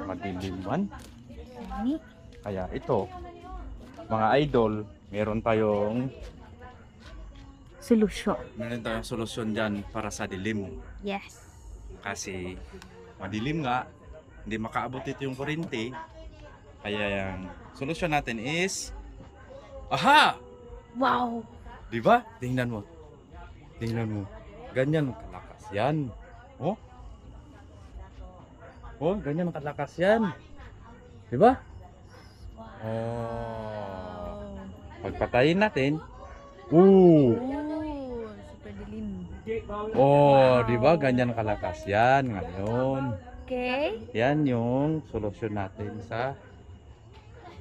Madiliman. Ni. Kaya ito, mga idol, meron tayong solusyon dyan para sa dilim. Yes. Kasi madilim nga, hindi makaabot ito yung kuryente. Kaya yung solusyon natin is, aha! Wow. Di ba? Tingnan mo. Tingnan mo. Ganyan kalakas yan. Oh? Oh, ganyan kalakas yan. Di ba? Oh. Pagpatayin natin. Oh, super dilim. Oh, di ba? Ganyan kalakas yan ngayon. Okay. Yan yung solusyon natin sa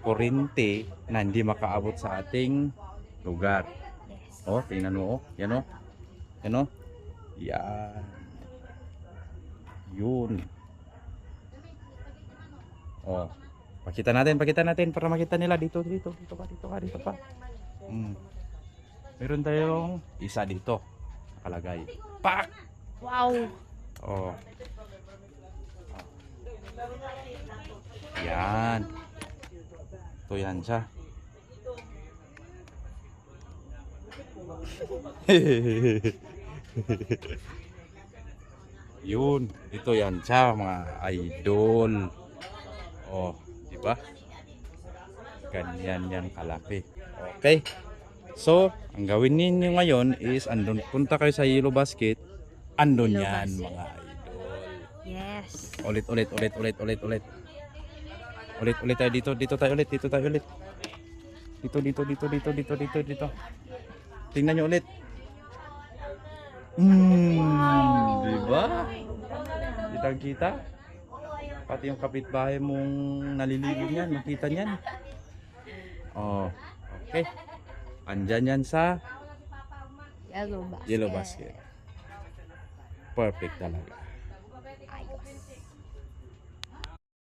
kuryente na hindi makaabot sa ating lugar. Yes. Oh, tingnan mo, oh. Yan, oh. Yan, oh. Yan. Yun. Oh. Pakita natin para makita nila dito pa. Meron tayong isa dito nakalagay. Pak! Wow. Oh. Yan. Ito yan siya. Yun, ito yan siya mga idol. Oh, di ba? Ganyan yan kalaki. Okay. So, ang gawin ninyo ngayon is andun, punta kayo sa Yellow Basket. Andun Yellow yan Basket. mga idol. Yes. Ulit tayo dito tayo ulit. Dito. Tingnan nyo ulit. Di ba? Kitang-kita. Pati yung kapitbahay mong naliligo niyan, makita niyan. Oh, okay. Andyan yan sa Yellow basket. Yellow Basket. Perfect talaga.